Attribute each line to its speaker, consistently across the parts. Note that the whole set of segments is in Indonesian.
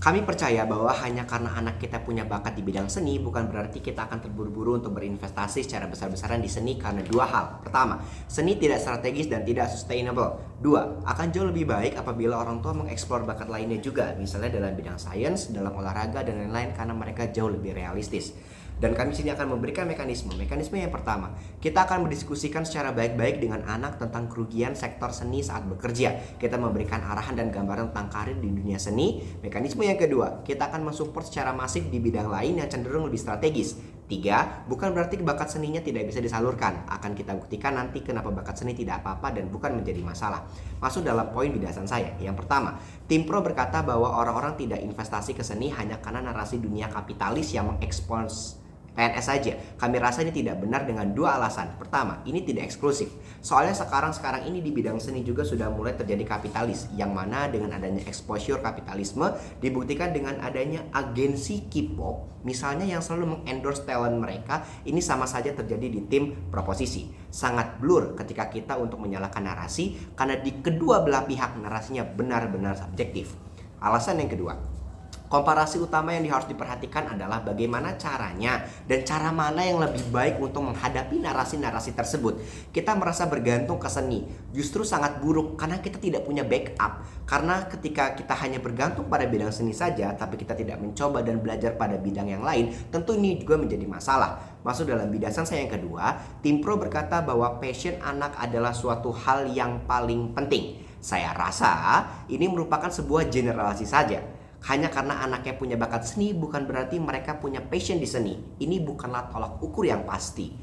Speaker 1: Kami percaya bahwa hanya karena anak kita punya bakat di bidang seni bukan berarti kita akan terburu-buru untuk berinvestasi secara besar-besaran di seni karena dua hal. Pertama, seni tidak strategis dan tidak sustainable. Dua, akan jauh lebih baik apabila orang tua mengeksplor bakat lainnya juga, misalnya dalam bidang sains, dalam olahraga, dan lain-lain karena mereka jauh lebih realistis. Dan kami sini akan memberikan mekanisme. Mekanisme yang pertama, kita akan mendiskusikan secara baik-baik dengan anak tentang kerugian sektor seni saat bekerja. Kita memberikan arahan dan gambaran tentang karir di dunia seni. Mekanisme yang kedua, kita akan mensupport secara masif di bidang lain yang cenderung lebih strategis. Tiga, bukan berarti bakat seninya tidak bisa disalurkan. Akan kita buktikan nanti kenapa bakat seni tidak apa-apa dan bukan menjadi masalah. Masuk dalam poin bidasan saya. Yang pertama, tim pro berkata bahwa orang-orang tidak investasi ke seni hanya karena narasi dunia kapitalis yang mengekspos PNS saja. Kami rasa ini tidak benar dengan dua alasan. Pertama, ini tidak eksklusif. Soalnya sekarang ini di bidang seni juga sudah mulai terjadi kapitalis, yang mana dengan adanya exposure kapitalisme dibuktikan dengan adanya agensi K-pop, misalnya yang selalu mengendorse talent mereka. Ini sama saja terjadi di tim proposisi. Sangat blur ketika kita untuk menyalahkan narasi karena di kedua belah pihak narasinya benar-benar subjektif. Alasan yang kedua, komparasi utama yang harus diperhatikan adalah bagaimana caranya dan cara mana yang lebih baik untuk menghadapi narasi-narasi tersebut. Kita merasa bergantung ke seni justru sangat buruk karena kita tidak punya backup. Karena ketika kita hanya bergantung pada bidang seni saja tapi kita tidak mencoba dan belajar pada bidang yang lain, tentu ini juga menjadi masalah. Masuk dalam bidasan saya yang kedua, tim pro berkata bahwa passion anak adalah suatu hal yang paling penting. Saya rasa ini merupakan sebuah generalisasi saja. Hanya karena anaknya punya bakat seni bukan berarti mereka punya passion di seni. Ini bukanlah tolak ukur yang pasti.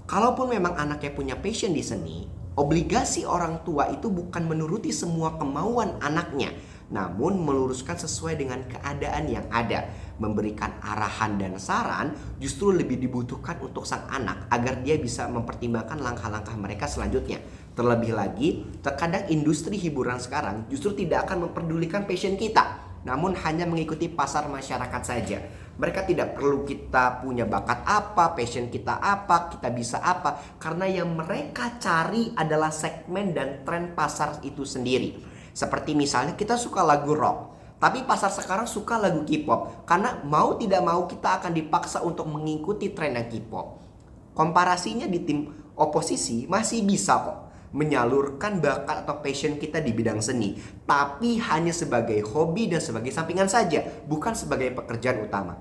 Speaker 1: Kalaupun memang anaknya punya passion di seni, obligasi orang tua itu bukan menuruti semua kemauan anaknya, namun meluruskan sesuai dengan keadaan yang ada. Memberikan arahan dan saran justru lebih dibutuhkan untuk sang anak agar dia bisa mempertimbangkan langkah-langkah mereka selanjutnya. Terlebih lagi, terkadang industri hiburan sekarang justru tidak akan memperdulikan passion kita, namun hanya mengikuti pasar masyarakat saja. Mereka tidak perlu kita punya bakat apa, passion kita apa, kita bisa apa, karena yang mereka cari adalah segmen dan tren pasar itu sendiri. Seperti misalnya kita suka lagu rock, tapi pasar sekarang suka lagu K-pop, karena mau tidak mau kita akan dipaksa untuk mengikuti tren yang K-pop. Komparasinya di tim oposisi masih bisa kok menyalurkan bakat atau passion kita di bidang seni, tapi hanya sebagai hobi dan sebagai sampingan saja, bukan sebagai pekerjaan utama.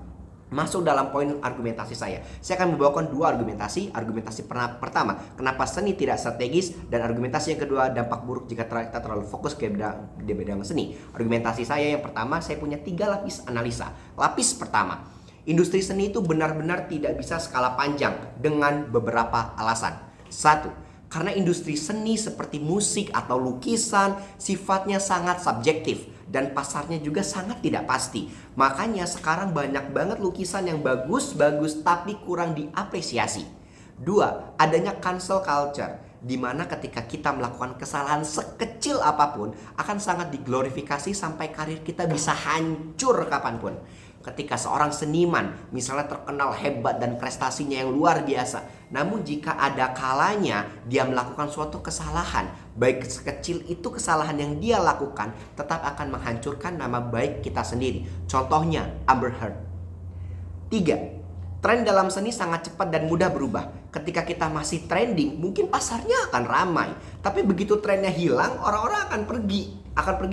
Speaker 1: Masuk dalam poin argumentasi saya akan membawakan dua argumentasi. Argumentasi pertama, kenapa seni tidak strategis, dan argumentasi yang kedua, dampak buruk jika kita terlalu fokus ke bidang seni. Argumentasi saya yang pertama, saya punya 3 lapis analisa. Lapis pertama, industri seni itu benar-benar tidak bisa skala panjang dengan beberapa alasan. 1, karena industri seni seperti musik atau lukisan sifatnya sangat subjektif dan pasarnya juga sangat tidak pasti. Makanya sekarang banyak banget lukisan yang bagus-bagus tapi kurang diapresiasi. 2, adanya cancel culture, di mana ketika kita melakukan kesalahan sekecil apapun akan sangat diglorifikasi sampai karir kita bisa hancur kapanpun. Ketika seorang seniman misalnya terkenal hebat dan prestasinya yang luar biasa, namun jika ada kalanya dia melakukan suatu kesalahan, baik sekecil itu kesalahan yang dia lakukan, tetap akan menghancurkan nama baik kita sendiri. Contohnya Amber Heard. 3, tren dalam seni sangat cepat dan mudah berubah. Ketika kita masih trending, mungkin pasarnya akan ramai, tapi begitu trennya hilang, orang-orang akan pergi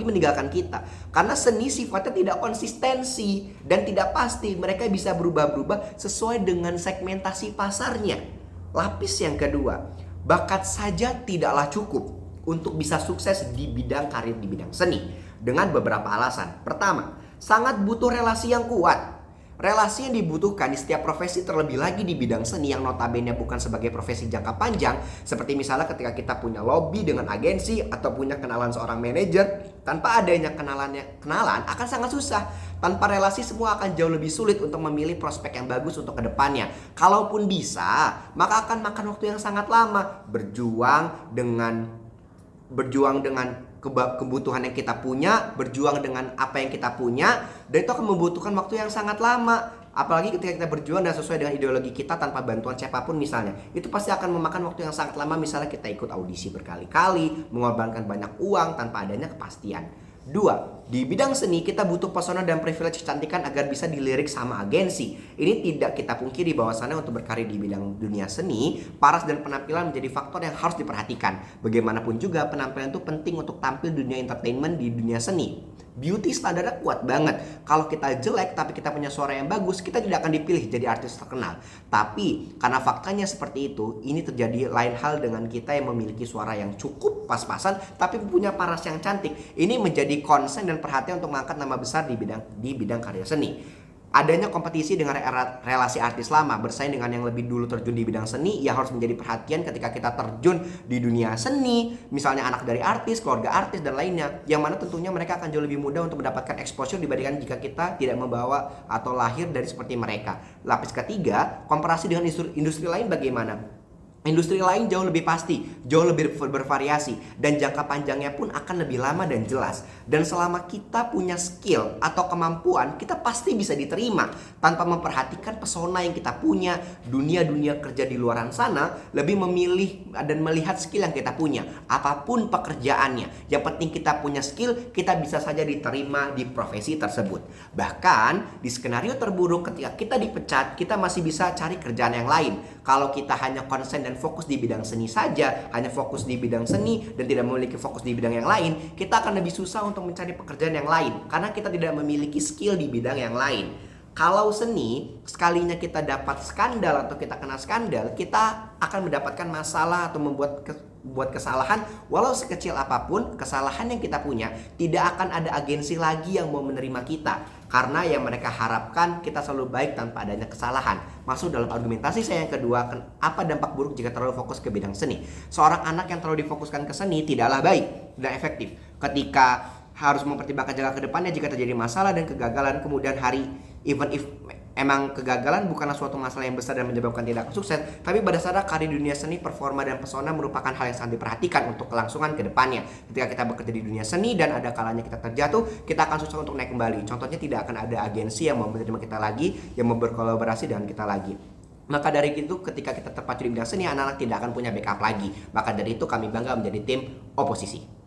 Speaker 1: meninggalkan kita. Karena seni sifatnya tidak konsistensi dan tidak pasti. Mereka bisa berubah-berubah sesuai dengan segmentasi pasarnya. Lapis yang kedua, bakat saja tidaklah cukup untuk bisa sukses di bidang karir di bidang seni, dengan beberapa alasan. Pertama, sangat butuh relasi yang kuat. Relasi yang dibutuhkan di setiap profesi, terlebih lagi di bidang seni yang notabene bukan sebagai profesi jangka panjang, seperti misalnya ketika kita punya lobby dengan agensi atau punya kenalan seorang manajer. Tanpa adanya kenalan akan sangat susah. Tanpa relasi semua akan jauh lebih sulit untuk memilih prospek yang bagus untuk kedepannya. Kalaupun bisa, maka akan makan waktu yang sangat lama. Berjuang dengan kebutuhan yang kita punya, berjuang dengan apa yang kita punya, dan itu akan membutuhkan waktu yang sangat lama. Apalagi ketika kita berjuang dan sesuai dengan ideologi kita tanpa bantuan siapapun misalnya, itu pasti akan memakan waktu yang sangat lama. Misalnya kita ikut audisi berkali-kali, mengorbankan banyak uang tanpa adanya kepastian. 2, Di bidang seni kita butuh pesona dan privilege kecantikan agar bisa dilirik sama agensi. Ini tidak kita pungkiri bahwasannya untuk berkarir di bidang dunia seni, paras dan penampilan menjadi faktor yang harus diperhatikan. Bagaimanapun juga penampilan itu penting untuk tampil di dunia entertainment di dunia seni. Beauty standarnya kuat banget. Kalau kita jelek tapi kita punya suara yang bagus, kita tidak akan dipilih jadi artis terkenal. Tapi karena faktanya seperti itu, ini terjadi lain hal dengan kita yang memiliki suara yang cukup pas-pasan tapi punya paras yang cantik. Ini menjadi concern dan perhatian untuk mengangkat nama besar di bidang karya seni. Adanya kompetisi dengan relasi artis lama bersaing dengan yang lebih dulu terjun di bidang seni, ya harus menjadi perhatian ketika kita terjun di dunia seni, misalnya anak dari artis, keluarga artis dan lainnya, yang mana tentunya mereka akan jauh lebih mudah untuk mendapatkan exposure dibandingkan jika kita tidak membawa atau lahir dari seperti mereka. Lapis ketiga, komparasi dengan industri lain bagaimana? Industri lain jauh lebih pasti, jauh lebih bervariasi, dan jangka panjangnya pun akan lebih lama dan jelas. Dan selama kita punya skill atau kemampuan, kita pasti bisa diterima tanpa memperhatikan pesona yang kita punya. Dunia kerja di luaran sana lebih memilih dan melihat skill yang kita punya, apapun pekerjaannya. Yang penting kita punya skill, kita bisa saja diterima di profesi tersebut. Bahkan di skenario terburuk ketika kita dipecat, kita masih bisa cari kerjaan yang lain. Kalau kita hanya konsen dan fokus di bidang seni saja, hanya fokus di bidang seni dan tidak memiliki fokus di bidang yang lain, kita akan lebih susah untuk mencari pekerjaan yang lain karena kita tidak memiliki skill di bidang yang lain. Kalau seni, sekalinya kita dapat skandal atau kita kena skandal, kita akan mendapatkan masalah atau membuat kesalahan. Walau sekecil apapun kesalahan yang kita punya, tidak akan ada agensi lagi yang mau menerima kita. Karena yang mereka harapkan kita selalu baik tanpa adanya kesalahan. Masuk dalam argumentasi saya yang kedua, apa dampak buruk jika terlalu fokus ke bidang seni? Seorang anak yang terlalu difokuskan ke seni tidaklah baik dan efektif. Ketika harus mempertimbangkan jalan ke depannya jika terjadi masalah dan kegagalan kemudian hari, even if emang kegagalan bukanlah suatu masalah yang besar dan menyebabkan tidak sukses, tapi pada saat karir dunia seni, performa dan pesona merupakan hal yang sangat diperhatikan untuk kelangsungan ke depannya. Ketika kita bekerja di dunia seni dan ada kalanya kita terjatuh, kita akan susah untuk naik kembali. Contohnya tidak akan ada agensi yang mau menerima kita lagi, yang mau berkolaborasi dengan kita lagi. Maka dari itu ketika kita terpacu di bidang seni, anak-anak tidak akan punya backup lagi. Maka dari itu kami bangga menjadi tim oposisi.